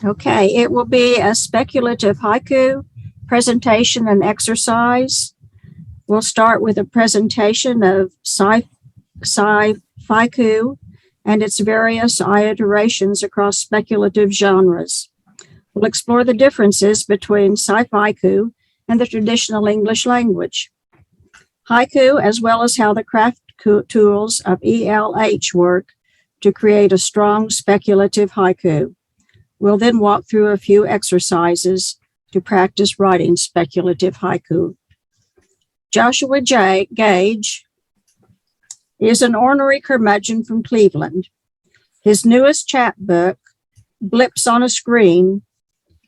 Okay, it will be a speculative haiku presentation and exercise. We'll start with a presentation of scifaiku and its various iterations across speculative genres. We'll explore the differences between scifaiku and the traditional English language. Haiku, as well as how the craft tools of ELH work to create a strong speculative haiku. We'll then walk through a few exercises to practice writing speculative haiku. Joshua Gage is an ornery curmudgeon from Cleveland. His newest chapbook, Blips on a Screen,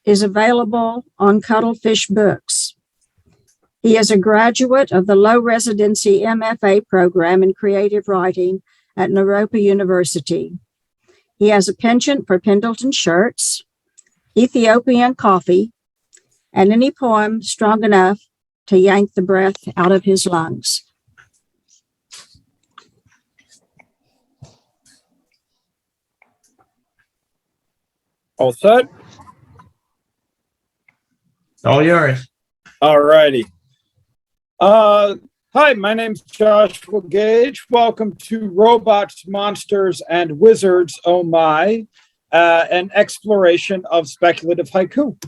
is available on Cuttlefish Books. He is a graduate of the low residency MFA program in creative writing at Naropa University. He has a penchant for Pendleton shirts, Ethiopian coffee, and any poem strong enough to yank the breath out of his lungs. All set? All yours. All righty. Hi, my name's Joshua Gage. Welcome to Robots, Monsters, and Wizards, Oh My, an exploration of speculative haiku.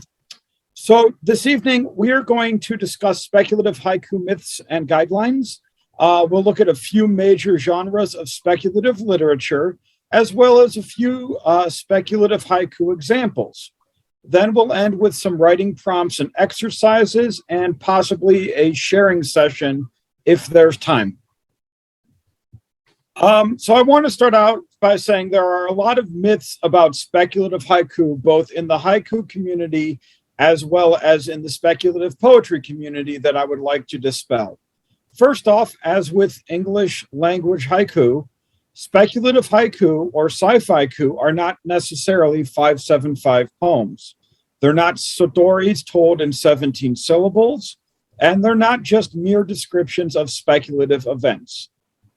So this evening, we are going to discuss speculative haiku myths and guidelines. We'll look at a few major genres of speculative literature, as well as a few speculative haiku examples. Then we'll end with some writing prompts and exercises, and possibly a sharing session if there's time. So I want to start out by saying there are a lot of myths about speculative haiku, both in the haiku community as well as in the speculative poetry community, that I would like to dispel. First off, as with English language haiku, speculative haiku or scifaiku are not necessarily 575 poems. They're not stories told in 17 syllables, and they're not just mere descriptions of speculative events.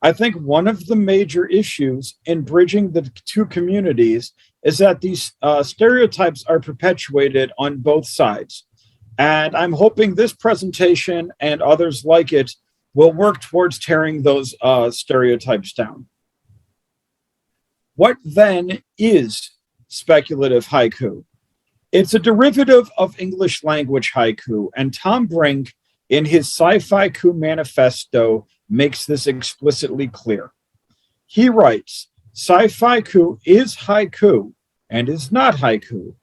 I think one of the major issues in bridging the two communities is that these stereotypes are perpetuated on both sides. And I'm hoping this presentation and others like it will work towards tearing those stereotypes down. What then is speculative haiku? It's a derivative of English language haiku, and Tom Brink, in his Scifaiku Manifesto, makes this explicitly clear. He writes, Scifaiku is haiku and is not haiku.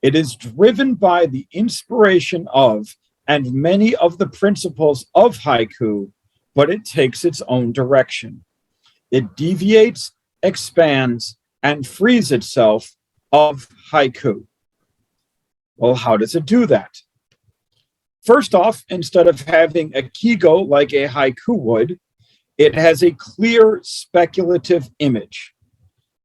It is driven by the inspiration of and many of the principles of haiku, but it takes its own direction. It deviates, expands, and frees itself of haiku. Well, how does it do that? First off, instead of having a kigo like a haiku would, it has a clear speculative image.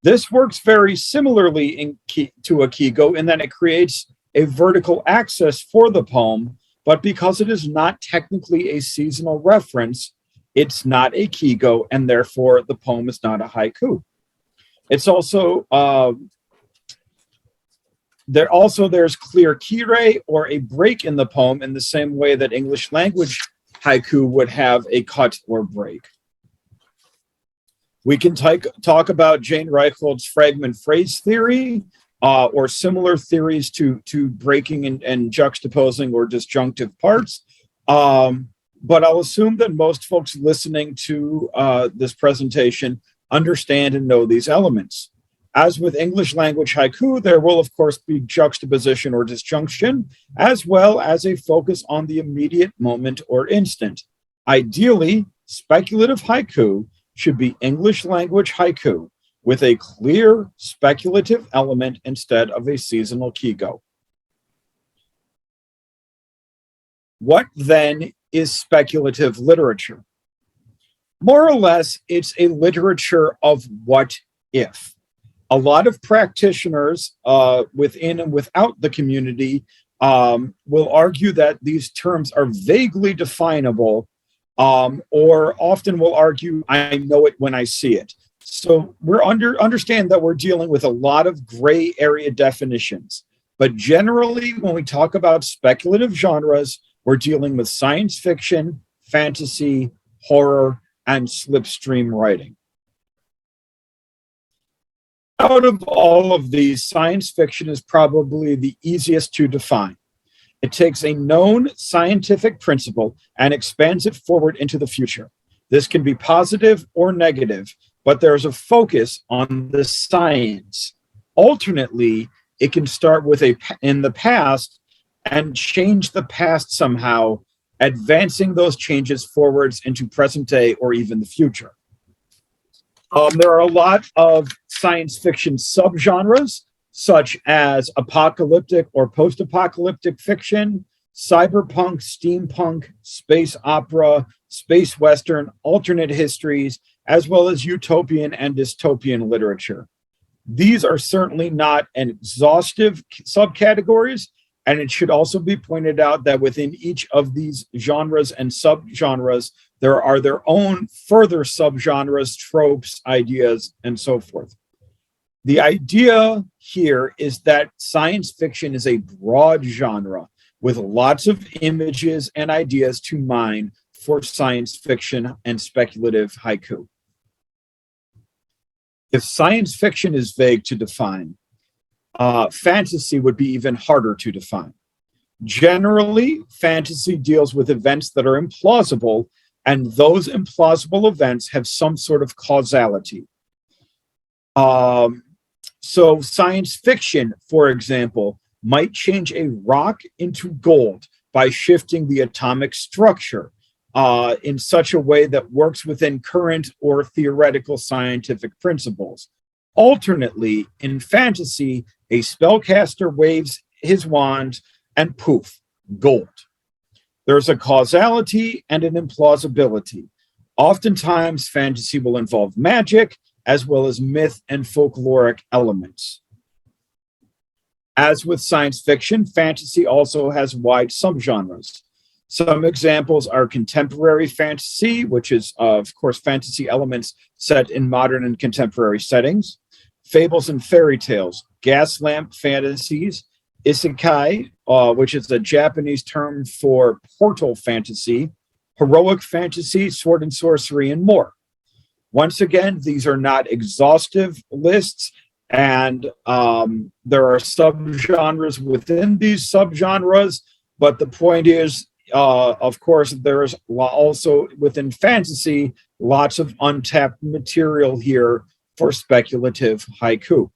This works very similarly to a kigo in that it creates a vertical axis for the poem, but because it is not technically a seasonal reference, it's not a kigo, and therefore the poem is not a haiku. It's also there's clear kire, or a break in the poem, in the same way that English language haiku would have a cut or break. We can talk about Jane Reichhold's fragment phrase theory, or similar theories to breaking and juxtaposing or disjunctive parts. But I'll assume that most folks listening to this presentation understand and know these elements. As with English language haiku, there will, of course, be juxtaposition or disjunction, as well as a focus on the immediate moment or instant. Ideally, speculative haiku should be English language haiku with a clear speculative element instead of a seasonal kigo. What then is speculative literature? More or less, it's a literature of what if. A lot of practitioners within and without the community will argue that these terms are vaguely definable, or often will argue, I know it when I see it. So we're understand that we're dealing with a lot of gray area definitions. But generally, when we talk about speculative genres, we're dealing with science fiction, fantasy, horror, and slipstream writing. Out of all of these, science fiction is probably the easiest to define. It takes a known scientific principle and expands it forward into the future. This can be positive or negative, but there's a focus on the science. Alternately, it can start with in the past and change the past somehow, advancing those changes forwards into present day or even the future. There are a lot of science fiction subgenres, such as apocalyptic or post-apocalyptic fiction, cyberpunk, steampunk, space opera, space western, alternate histories, as well as utopian and dystopian literature. These are certainly not an exhaustive subcategories, and it should also be pointed out that within each of these genres and subgenres, there are their own further subgenres, tropes, ideas, and so forth. The idea here is that science fiction is a broad genre with lots of images and ideas to mine for science fiction and speculative haiku. If science fiction is vague to define, fantasy would be even harder to define. Generally, fantasy deals with events that are implausible, and those implausible events have some sort of causality. So science fiction, for example, might change a rock into gold by shifting the atomic structure in such a way that works within current or theoretical scientific principles. Alternately, in fantasy, a spellcaster waves his wand and poof, gold. There's a causality and an implausibility. Oftentimes, fantasy will involve magic as well as myth and folkloric elements. As with science fiction, fantasy also has wide subgenres. Some examples are contemporary fantasy, which is, of course, fantasy elements set in modern and contemporary settings, fables and fairy tales, gas lamp fantasies, isekai, which is a Japanese term for portal fantasy, heroic fantasy, sword and sorcery, and more. Once again, these are not exhaustive lists, and there are subgenres within these subgenres, but the point is, of course, there is also within fantasy lots of untapped material here for speculative haiku.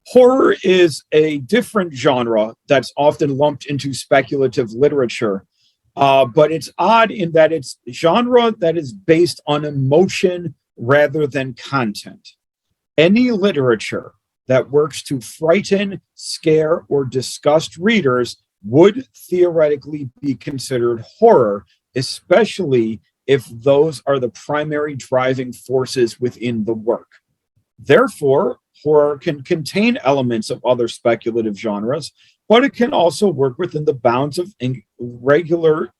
Horror is a different genre that's often lumped into speculative literature, but it's odd in that it's a genre that is based on emotion rather than content. Any literature that works to frighten, scare, or disgust readers would theoretically be considered horror, especially if those are the primary driving forces within the work. Therefore, horror can contain elements of other speculative genres, but it can also work within the bounds of regular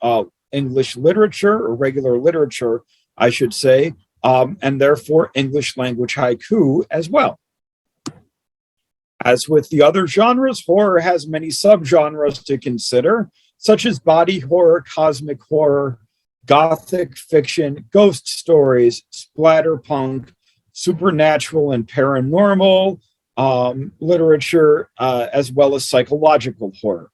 English literature, or regular literature, I should say, and therefore English language haiku as well. As with the other genres, horror has many subgenres to consider, such as body horror, cosmic horror, gothic fiction, ghost stories, splatterpunk, supernatural and paranormal literature, as well as psychological horror.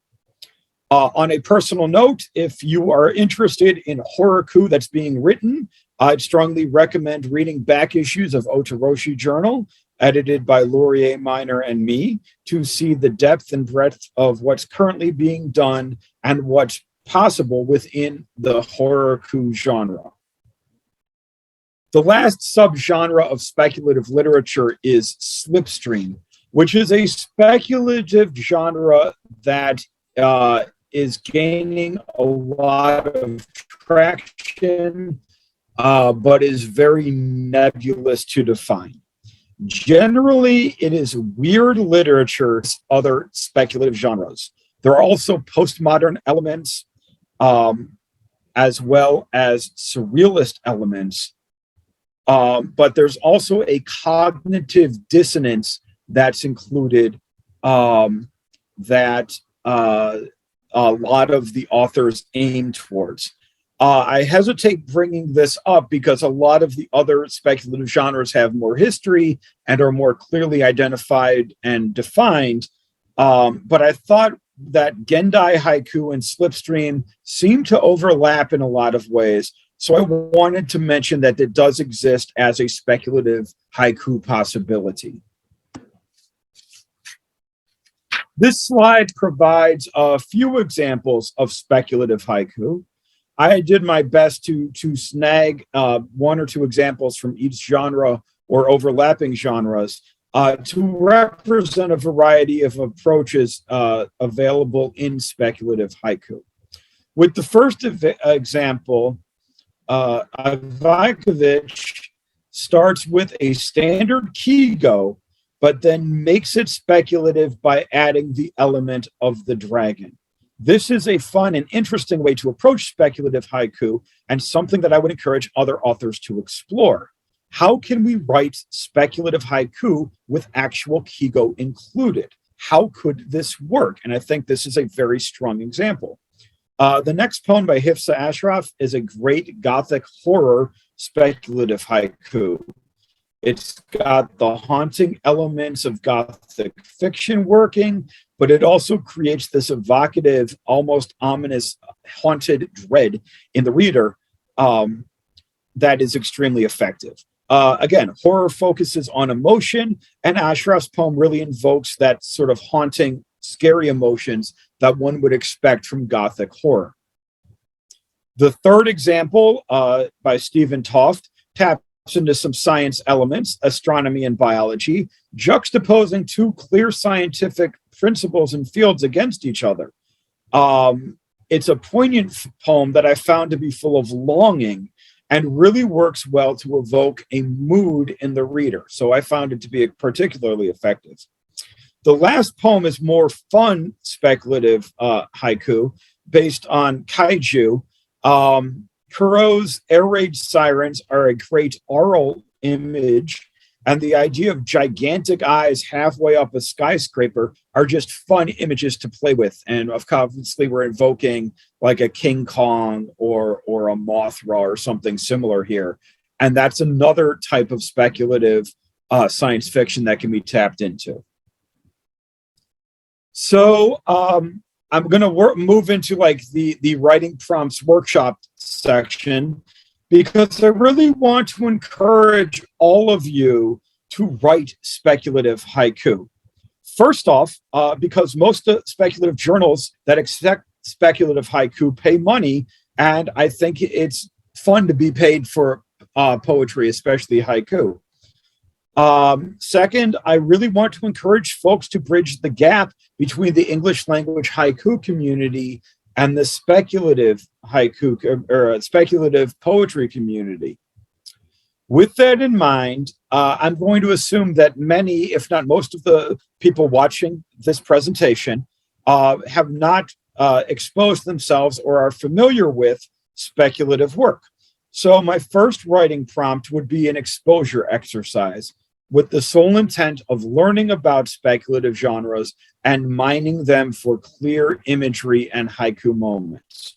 On a personal note, if you are interested in horror-ku that's being written, I'd strongly recommend reading back issues of Otoroshi Journal, edited by Laurier Minor and me, to see the depth and breadth of what's currently being done and what's possible within the horror-ku genre. The last subgenre of speculative literature is slipstream, which is a speculative genre that is gaining a lot of traction, but is very nebulous to define. Generally, it is weird literature, other speculative genres. There are also postmodern elements, as well as surrealist elements But there's also a cognitive dissonance that's included that a lot of the authors aim towards. I hesitate bringing this up because a lot of the other speculative genres have more history and are more clearly identified and defined. But I thought that Gendai haiku and slipstream seem to overlap in a lot of ways. So I wanted to mention that it does exist as a speculative haiku possibility. This slide provides a few examples of speculative haiku. I did my best to snag one or two examples from each genre or overlapping genres to represent a variety of approaches available in speculative haiku. With the first example, Ivakovich starts with a standard kigo, but then makes it speculative by adding the element of the dragon. This is a fun and interesting way to approach speculative haiku and something that I would encourage other authors to explore. How can we write speculative haiku with actual kigo included? How could this work? And I think this is a very strong example. The next poem by Hifsa Ashraf is a great Gothic horror speculative haiku. It's got the haunting elements of Gothic fiction working, but it also creates this evocative, almost ominous, haunted dread in the reader that is extremely effective. Again, horror focuses on emotion, and Ashraf's poem really invokes that sort of haunting, scary emotions that one would expect from Gothic horror. The third example by Stephen Toft taps into some science elements, astronomy and biology, juxtaposing two clear scientific principles and fields against each other. It's a poignant poem that I found to be full of longing and really works well to evoke a mood in the reader. So I found it to be particularly effective. The last poem is more fun speculative haiku based on kaiju. Kuro's air raid sirens are a great aural image, and the idea of gigantic eyes halfway up a skyscraper are just fun images to play with. And obviously we're invoking like a King Kong or a Mothra or something similar here. And that's another type of speculative science fiction that can be tapped into. So I'm going to move into like the writing prompts workshop section, because I really want to encourage all of you to write speculative haiku. First off, because most speculative journals that accept speculative haiku pay money, and I think it's fun to be paid for poetry, especially haiku. Second, I really want to encourage folks to bridge the gap between the English language haiku community and the speculative haiku or speculative poetry community. With that in mind, I'm going to assume that many, if not most of the people watching this presentation have not exposed themselves or are familiar with speculative work. So my first writing prompt would be an exposure exercise with the sole intent of learning about speculative genres and mining them for clear imagery and haiku moments.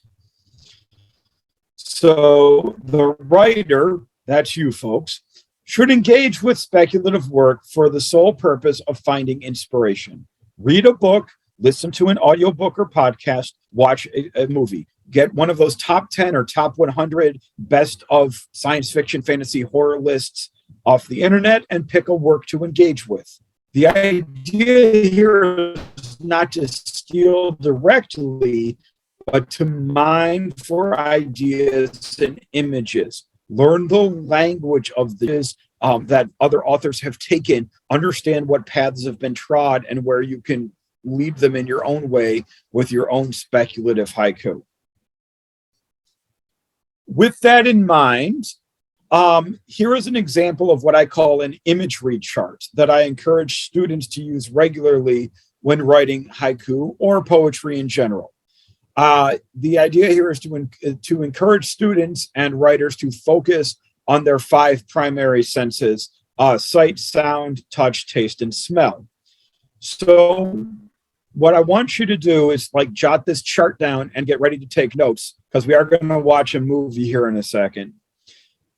So the writer, that's you folks, should engage with speculative work for the sole purpose of finding inspiration. Read a book, listen to an audiobook or podcast, watch a movie. Get one of those top 10 or top 100 best of science fiction, fantasy, horror lists off the internet and pick a work to engage with. The idea here is not to steal directly, but to mine for ideas and images. Learn the language of this that other authors have taken, understand what paths have been trod and where you can lead them in your own way with your own speculative haiku. With that in mind, here is an example of what I call an imagery chart that I encourage students to use regularly when writing haiku or poetry in general. The idea here is to encourage students and writers to focus on their five primary senses: sight, sound, touch, taste, and smell. So what I want you to do is like jot this chart down and get ready to take notes, because we are going to watch a movie here in a second.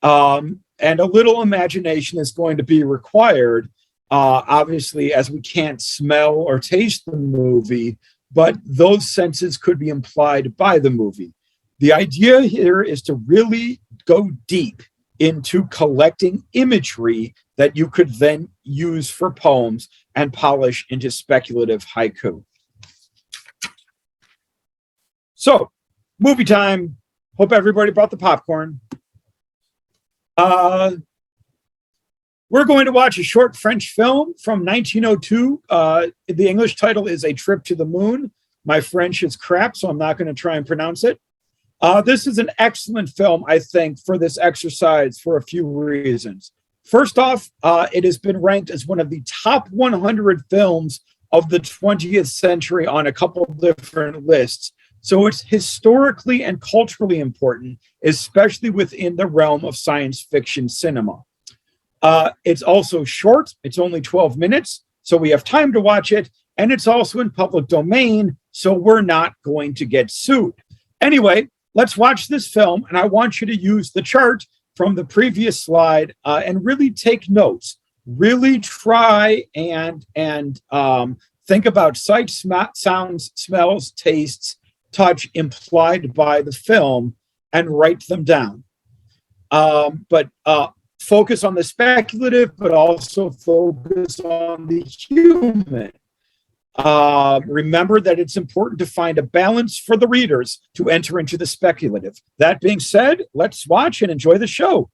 And a little imagination is going to be required, obviously, as we can't smell or taste the movie, but those senses could be implied by the movie. The idea here is to really go deep into collecting imagery that you could then use for poems and polish into speculative haiku. So, movie time. Hope everybody brought the popcorn. We're going to watch a short French film from 1902. The English title is A Trip to the Moon. My French is crap, so I'm not going to try and pronounce it. This is an excellent film, I think, for this exercise for a few reasons. First off, it has been ranked as one of the top 100 films of the 20th century on a couple of different lists. So it's historically and culturally important, especially within the realm of science fiction cinema. It's also short. It's only 12 minutes, so we have time to watch it. And it's also in public domain, so we're not going to get sued. Anyway, let's watch this film, and I want you to use the chart from the previous slide and really take notes. Really try and think about sight, sounds, smells, tastes, touch implied by the film, and write them down. But focus on the speculative, but also focus on the human. Remember that it's important to find a balance for the readers to enter into the speculative. That being said, let's watch and enjoy the show.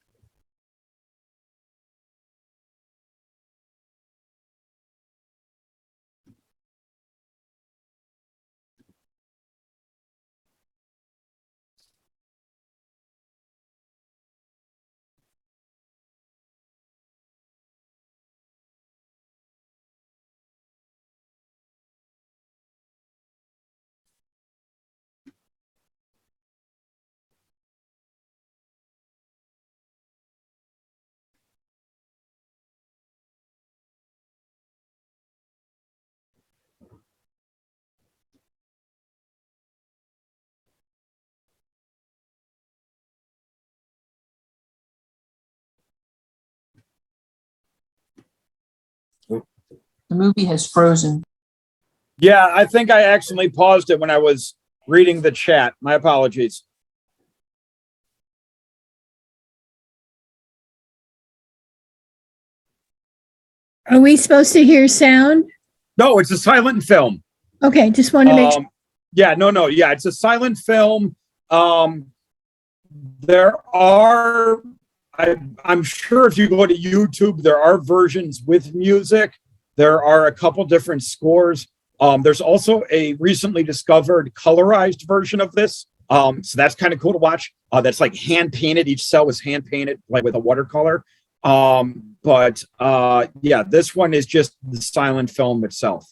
The movie has frozen. Yeah, I think I accidentally paused it when I was reading the chat. My apologies. Are we supposed to hear sound? No, it's a silent film. Okay, just want to make sure. Yeah, no. Yeah, it's a silent film. There are, I'm sure if you go to YouTube, there are versions with music. There are a couple different scores. There's also a recently discovered colorized version of this. So that's kind of cool to watch. That's like hand painted. Each cell was hand painted, like with a watercolor. But yeah, this one is just the silent film itself.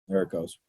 There it goes.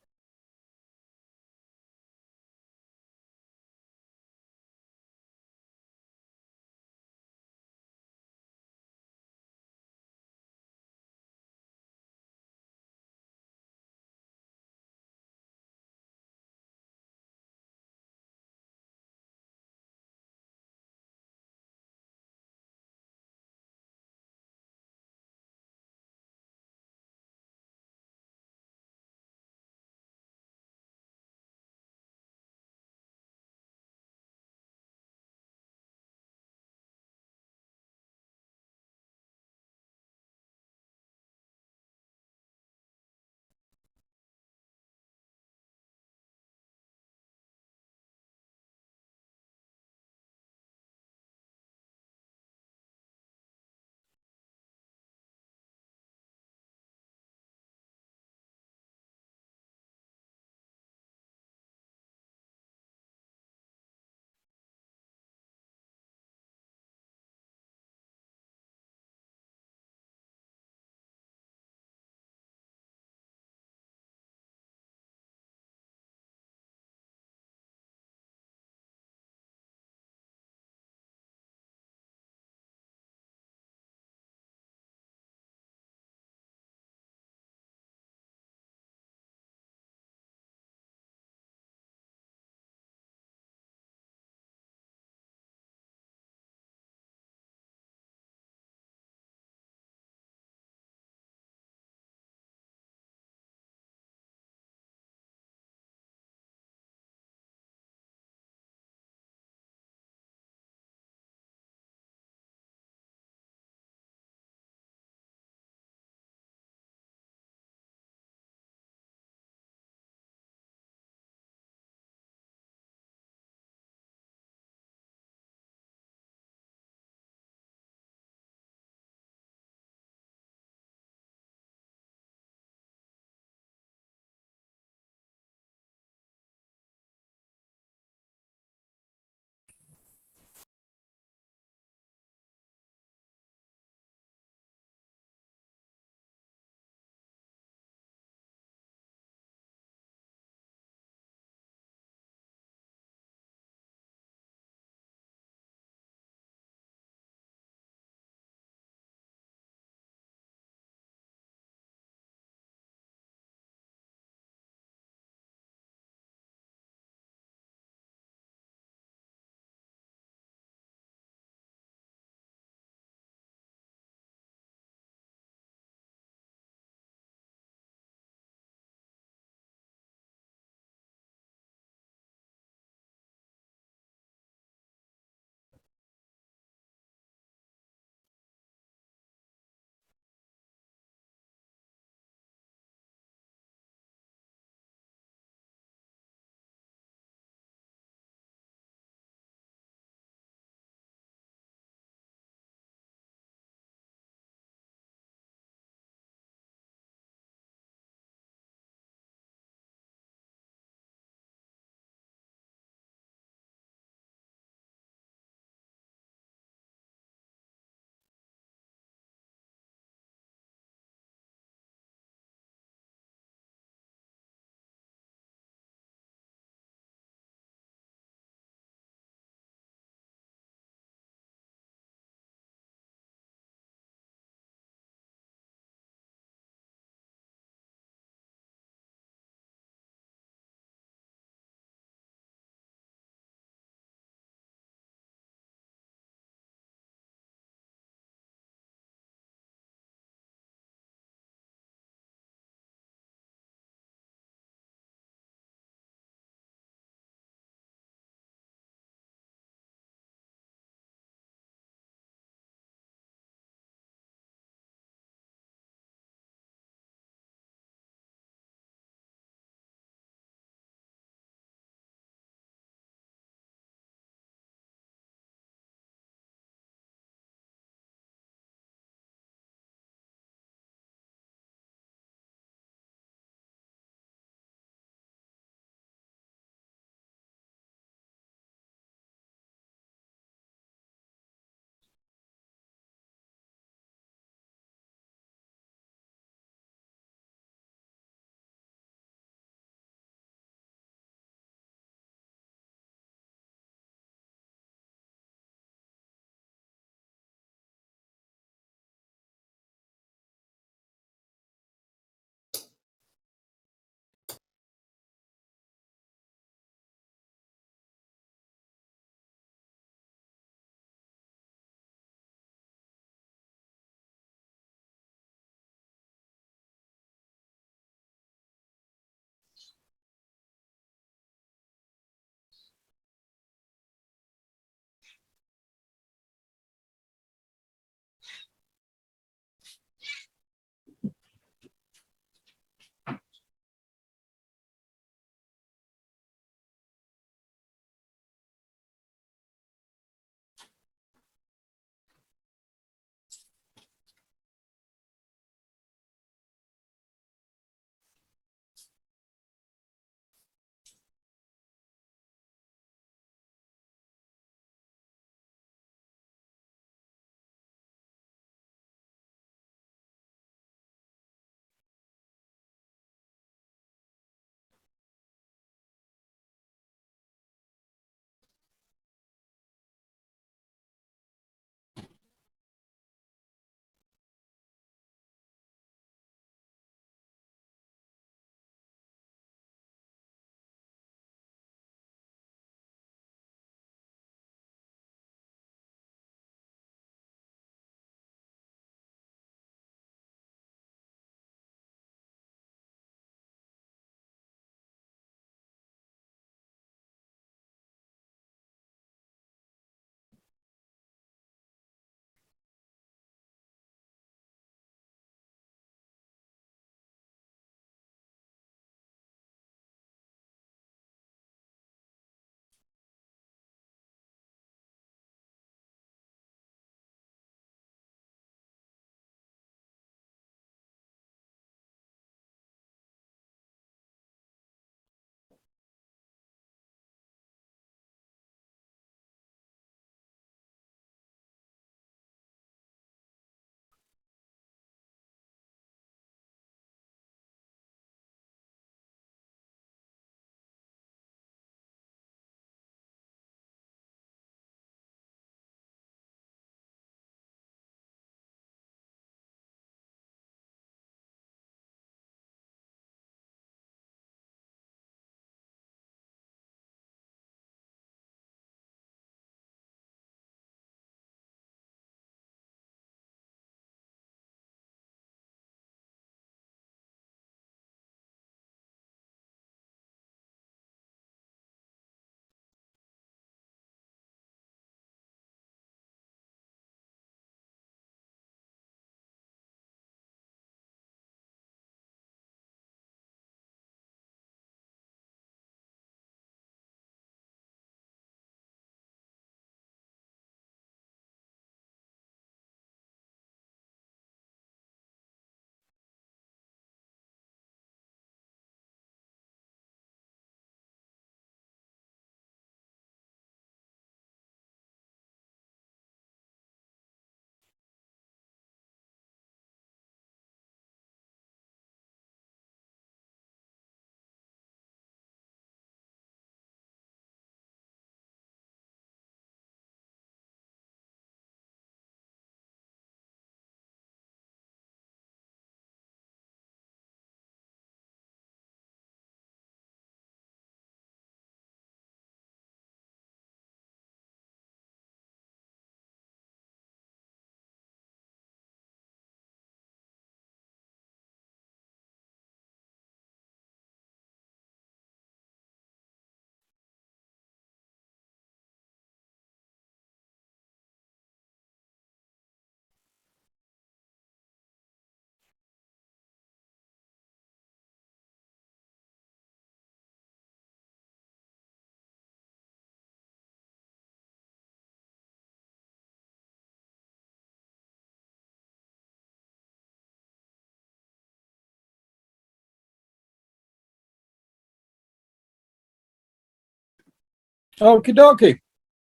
Okie dokie.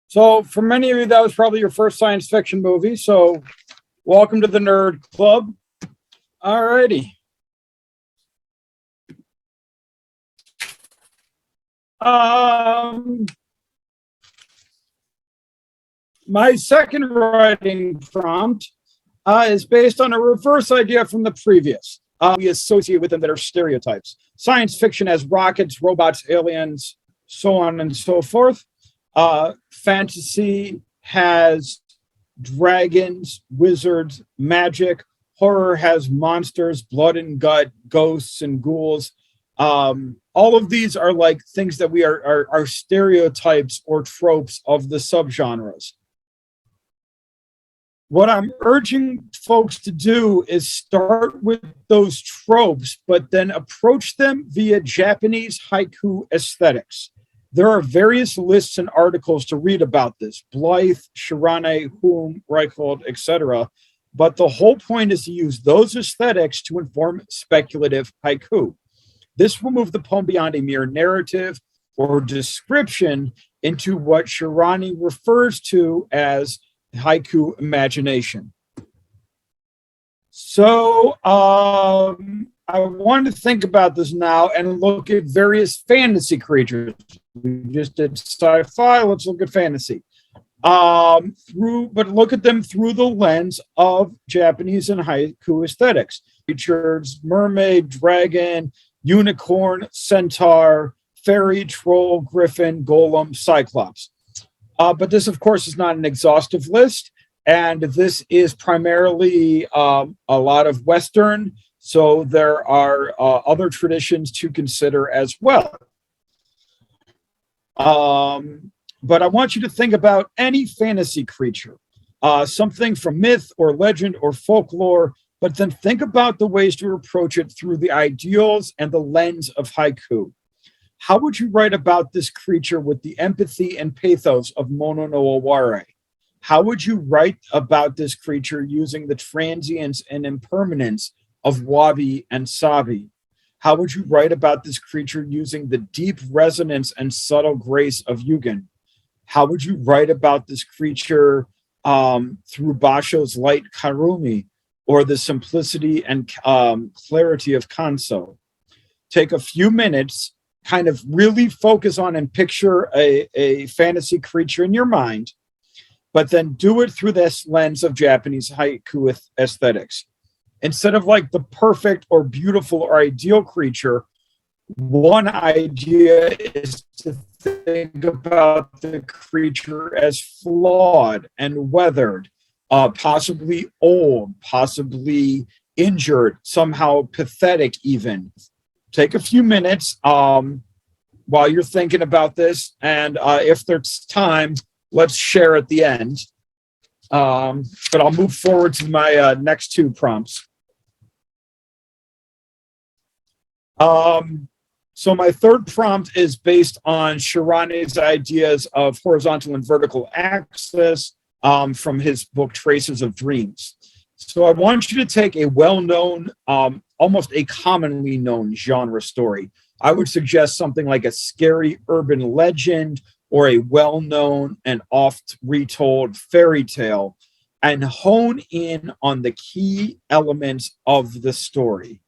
So for many of you, that was probably your first science fiction movie. So welcome to the Nerd Club. All righty. My second writing prompt is based on a reverse idea from the previous. We associate with them that are stereotypes. Science fiction has rockets, robots, aliens, so on and so forth. Fantasy has dragons, wizards, magic. Horror has monsters, blood and gut, ghosts and ghouls. All of these are like things that we are stereotypes or tropes of the subgenres. What I'm urging folks to do is start with those tropes, but then approach them via Japanese haiku aesthetics. There are various lists and articles to read about this: Blythe, Shirane, Hume, Reichhold, etc. But the whole point is to use those aesthetics to inform speculative haiku. This will move the poem beyond a mere narrative or description into what Shirane refers to as haiku imagination. So I want to think about this now and look at various fantasy creatures. We just did sci-fi, let's look at fantasy. But look at them through the lens of Japanese and haiku aesthetics. Creatures: mermaid, dragon, unicorn, centaur, fairy, troll, griffin, golem, cyclops. But this, of course, is not an exhaustive list, and this is primarily a lot of Western, so there are other traditions to consider as well. But I want you to think about any fantasy creature, something from myth or legend or folklore, but then think about the ways to approach it through the ideals and the lens of haiku. How would you write about this creature with the empathy and pathos of Mono no Aware? How would you write about this creature using the transience and impermanence of Wabi and Sabi? How would you write about this creature using the deep resonance and subtle grace of Yugen? How would you write about this creature through Basho's light Karumi, or the simplicity and clarity of Kanso? Take a few minutes, kind of really focus on and picture a fantasy creature in your mind, but then do it through this lens of Japanese haiku aesthetics. Instead of like the perfect or beautiful or ideal creature, one idea is to think about the creature as flawed and weathered, possibly old, possibly injured, somehow pathetic even. Take a few minutes while you're thinking about this, and if there's time, let's share at the end. But I'll move forward to my next two prompts. So my third prompt is based on Shirane's ideas of horizontal and vertical axis from his book Traces of Dreams. So I want you to take a well-known, almost a commonly known genre story. I would suggest something like a scary urban legend or a well-known and oft retold fairy tale, and hone in on the key elements of the story.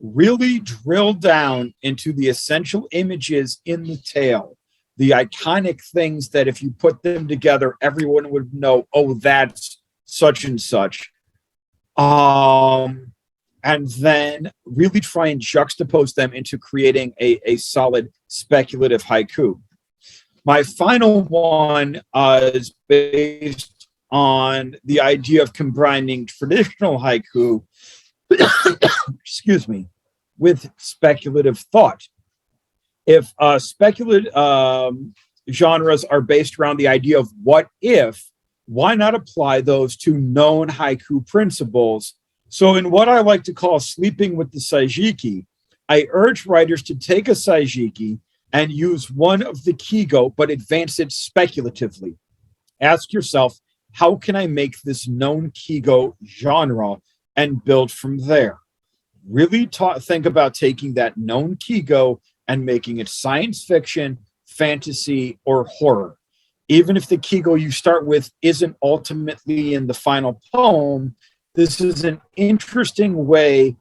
Really drill down into the essential images in the tale, the iconic things that if you put them together, everyone would know, oh, that's such and such. And then really try and juxtapose them into creating a solid speculative haiku. My final one is based on the idea of combining traditional haiku excuse me, with speculative thought. If speculative genres are based around the idea of what if, why not apply those to known haiku principles? So in what I like to call sleeping with the saijiki, I urge writers to take a saijiki and use one of the kigo, but advance it speculatively. Ask yourself, how can I make this known kigo genre, and build from there? Really think about taking that known kigo and making it science fiction, fantasy, or horror. Even if the Kegel you start with isn't ultimately in the final poem, this is an interesting way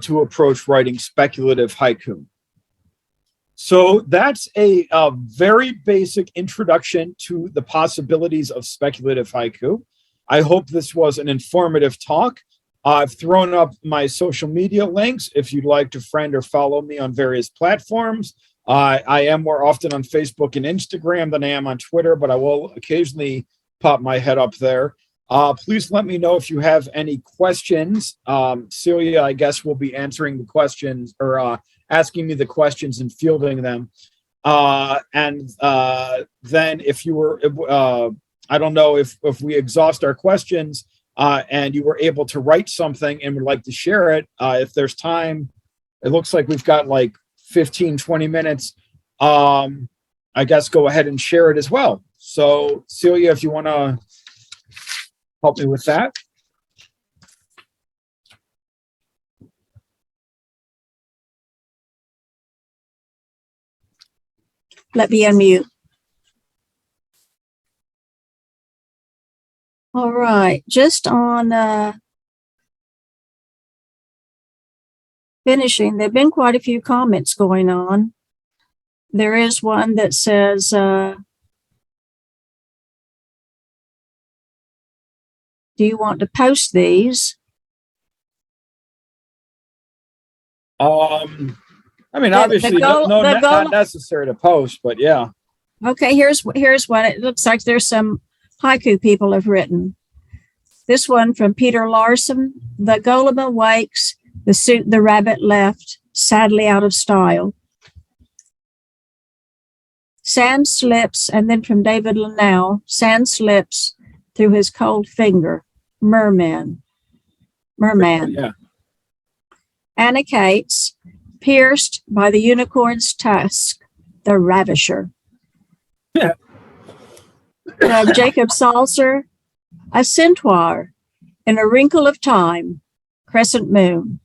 to approach writing speculative haiku. So that's a very basic introduction to the possibilities of speculative haiku. I hope this was an informative talk. I've thrown up my social media links if you'd like to friend or follow me on various platforms. I am more often on Facebook and Instagram than I am on Twitter, but I will occasionally pop my head up there. Please let me know if you have any questions. Celia, I guess, will be answering the questions or asking me the questions and fielding them. Then if you were, I don't know if we exhaust our questions and you were able to write something and would like to share it, if there's time, it looks like we've got like 15, 20 minutes. I guess go ahead and share it as well. So Celia, if you want to help me with that. Let me unmute. All right, just on finishing, there have been quite a few comments going on. There is one that says, do you want to post these? I mean, obviously, not necessary to post, but yeah. Okay, here's what it looks like. There's some haiku people have written. This one from Peter Larson: the golem awakes, the suit the rabbit left, sadly out of style. Sand slips, and then from David Linnell, sand slips through his cold finger. Merman. Yeah. Anna Cates, pierced by the unicorn's tusk, the ravisher. Yeah. Jacob Salzer, a centaur in a wrinkle of time, crescent moon.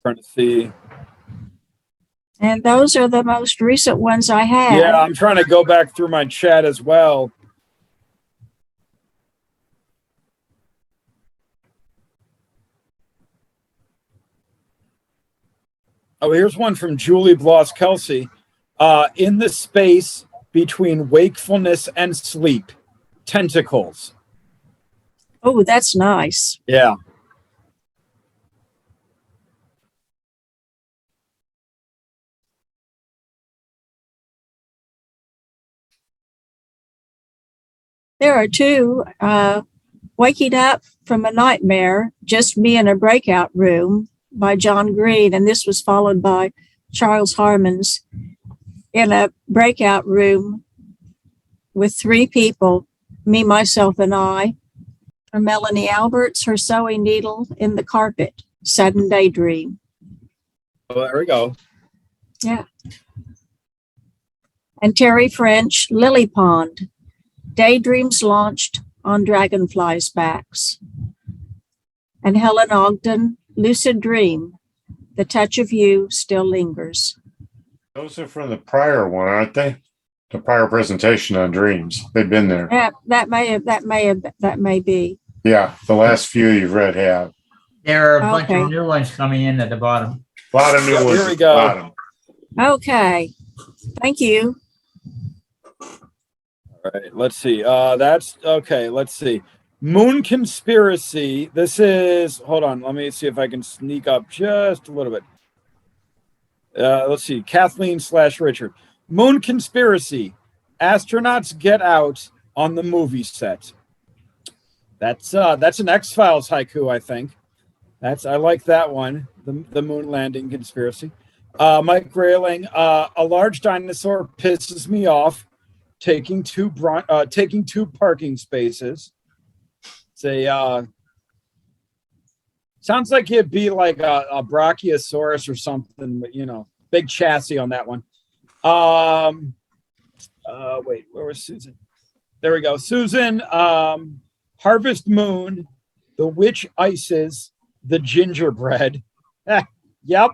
Trying to see. And those are the most recent ones I have. Yeah, I'm trying to go back through my chat as well. Oh, here's one from Julie Bloss Kelsey. In the space between wakefulness and sleep, tentacles. Oh, that's nice. Yeah. There are two, Waking Up from a Nightmare, Just Me in a Breakout Room by John Green. And this was followed by Charles Harmon's In a Breakout Room with three people, me, myself, and I. From Melanie Alberts, Her Sewing Needle in the Carpet, Sudden Daydream. Oh, there we go. Yeah. And Terry French, Lily Pond, Daydreams Launched on Dragonflies' Backs. And Helen Ogden, Lucid Dream, The Touch of You Still Lingers. Those are from the prior one, aren't they? The prior presentation on dreams. They've been there. Yeah, that may be. Yeah, the last few you've read have. There are a bunch of new ones coming in at the bottom. A lot of new ones Here we at go. the bottom. Okay. Thank you. All right, let's see. That's okay. Let's see. Moon Conspiracy. This is, hold on. Let me see if I can sneak up just a little bit. Let's see. Kathleen/Richard. Moon Conspiracy. Astronauts get out on the movie set. That's an X-Files haiku, I think. I like that one. The moon landing conspiracy. Mike Grayling. A large dinosaur pisses me off. Taking two parking spaces. Say, sounds like it'd be like a brachiosaurus or something, but big chassis on that one. Wait, where was Susan? There we go. Susan, Harvest Moon, the witch ices, the gingerbread. Yep.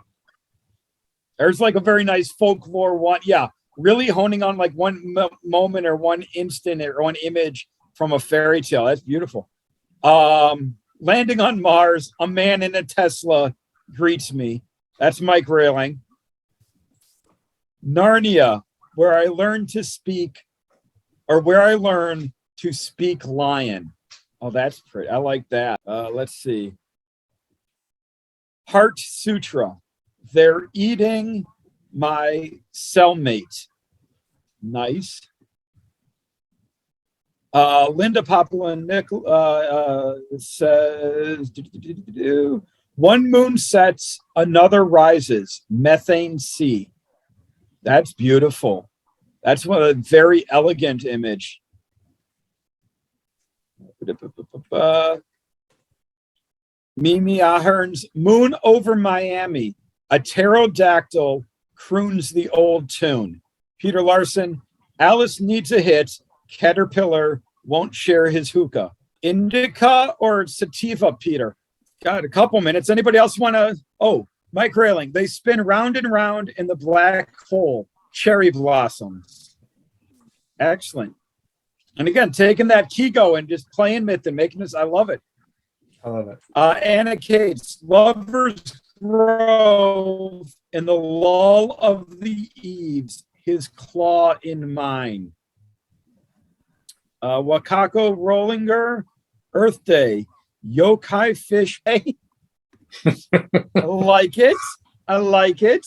There's like a very nice folklore one. Yeah. Really honing on like one moment or one instant or one image from a fairy tale. That's beautiful. Landing on Mars, a man in a Tesla greets me. That's Mike Railing. Narnia, where I learn to speak lion. Oh, that's pretty. I like that. Let's see. Heart Sutra. They're eating my cellmate. Nice. Linda Popula says, one moon sets, another rises. Methane sea. That's beautiful. That's a very elegant image. Mimi Ahern's Moon over Miami. A pterodactyl croons the old tune. Peter Larson, Alice needs a hit. Caterpillar won't share his hookah. Indica or sativa, Peter? Got a couple minutes. Anybody else want to? Oh, Mike Railing. They spin round and round in the black hole. Cherry blossoms. Excellent. And again, taking that Kigo and just playing with it, making this. I love it. I love it. Anna Cates, Lovers Grove in the lull of the eaves, his claw in mine. Wakako Rollinger, Earth Day, yokai fish. Hey, I like it. I like it.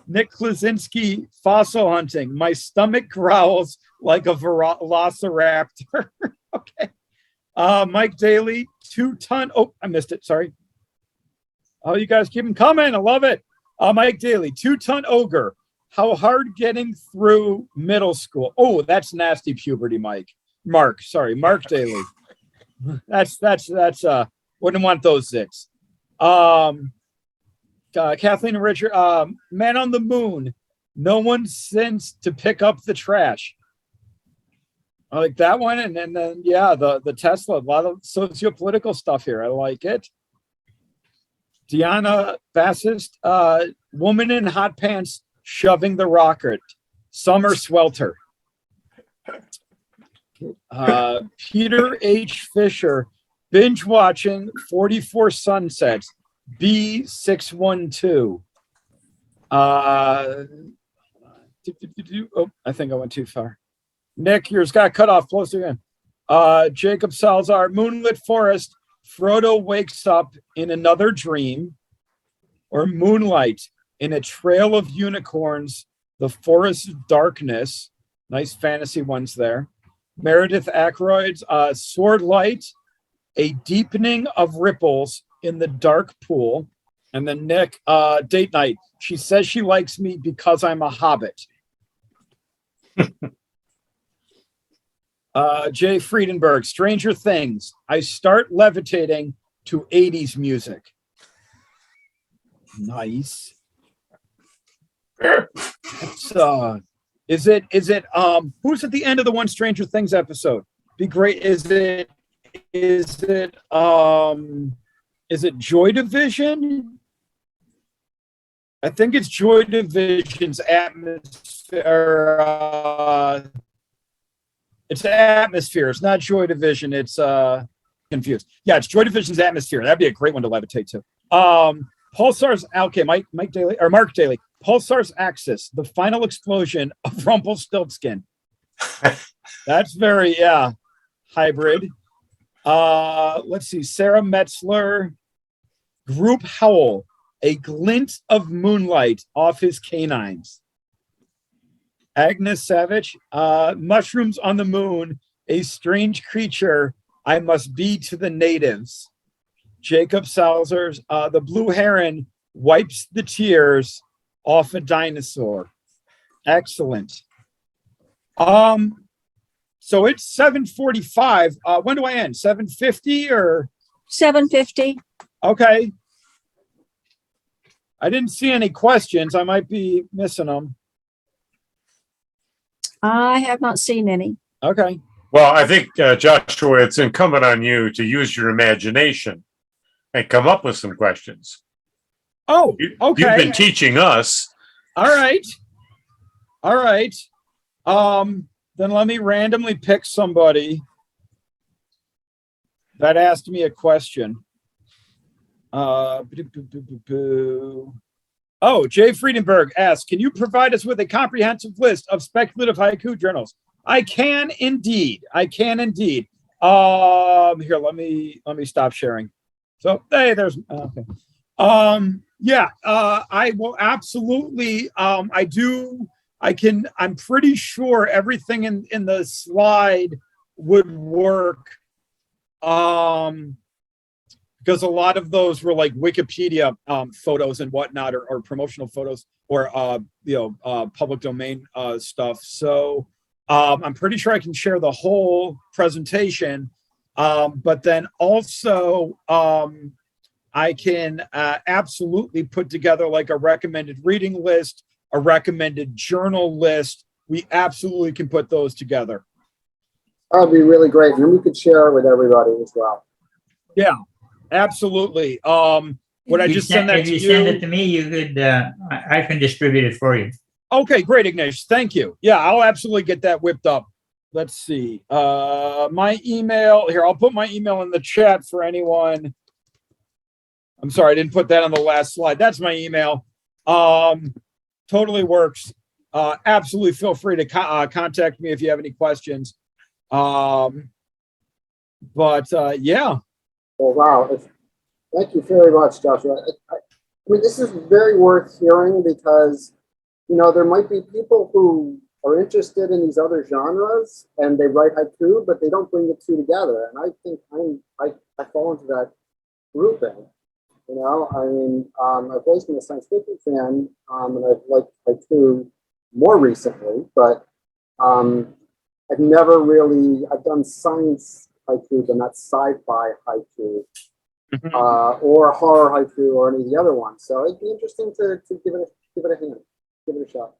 Nick Klaczynski, fossil hunting. My stomach growls like a velociraptor. Okay. Mike Daly, 2-ton. Oh, I missed it. Sorry. Oh, you guys keep them coming. I love it. Mike Daly, 2-ton ogre. How hard getting through middle school. Oh, that's nasty puberty, Mike. Mark Daly. That's wouldn't want those 6. Kathleen and Richard, Man on the Moon. No one sends to pick up the trash. I like that one. And then yeah, the Tesla, a lot of sociopolitical stuff here. I like it. Deanna Bassist, woman in hot pants shoving the rocket. Summer swelter. Peter H. Fisher, binge watching 44 Sunsets. B612. Oh, I think I went too far. Nick, yours got cut off. Closer again. Jacob Salzar, Moonlit Forest. Frodo wakes up in another dream. Or Moonlight in a trail of unicorns. The Forest of Darkness. Nice fantasy ones there. Meredith Ackroyd's Sword Light. A deepening of ripples in the dark pool. And then Nick, date night. She says she likes me because I'm a hobbit. Jay Friedenberg, Stranger Things. I start levitating to 80s music. Nice. Is it who's at the end of the one Stranger Things episode? Be great. Is it Joy Division? I think it's Joy Division's atmosphere. It's Atmosphere. It's not Joy Division. It's confused. Yeah, it's Joy Division's Atmosphere. That'd be a great one to levitate to. Pulsar's okay, Mike Daly or Mark Daly. Pulsar's Axis, the final explosion of Rumpelstiltskin. That's very hybrid. Let's see. Sarah Metzler, Group Howl, a glint of moonlight off his canines. Agnes Savage, Mushrooms on the Moon, a strange creature I must be to the natives. Jacob Salzer's, the Blue Heron wipes the tears off a dinosaur. Excellent. So it's 7:45. When do I end? 7:50 or 7:50. Okay. I didn't see any questions. I might be missing them. I have not seen any. Okay. Well, I think, Joshua, it's incumbent on you to use your imagination and come up with some questions. Oh, You've okay. been teaching us. All right. All right. Then let me randomly pick somebody that asked me a question. Oh, Jay Friedenberg asks, can you provide us with a comprehensive list of speculative haiku journals? I can indeed. I can indeed. Here, let me stop sharing. So, hey, there's okay. Yeah, I will absolutely. I do. I can. I'm pretty sure everything in the slide would work. Because a lot of those were like Wikipedia photos and whatnot, or promotional photos, or public domain stuff. So I'm pretty sure I can share the whole presentation. But then also I can absolutely put together like a recommended reading list, a recommended journal list. We absolutely can put those together. That would be really great. And then we could share it with everybody as well. Yeah, absolutely. Would I just send that to you? If you send it to me, you could, I can distribute it for you. Okay, great, Ignatius. Thank you. Yeah, I'll absolutely get that whipped up. Let's see. My email here. I'll put my email in the chat for anyone. I'm sorry, I didn't put that on the last slide. That's my email. Totally works. Absolutely feel free to contact me if you have any questions. Yeah. Well, wow. Thank you very much, Joshua. I mean, this is very worth hearing because, there might be people who are interested in these other genres and they write haiku, but they don't bring the two together. And I think I fall into that grouping. I've always been a science fiction fan, and I've liked haiku more recently, but I've never really, I've done science haiku, but not sci-fi haiku, or horror haiku, or any of the other ones. So it'd be interesting to give it a hand, give it a shot.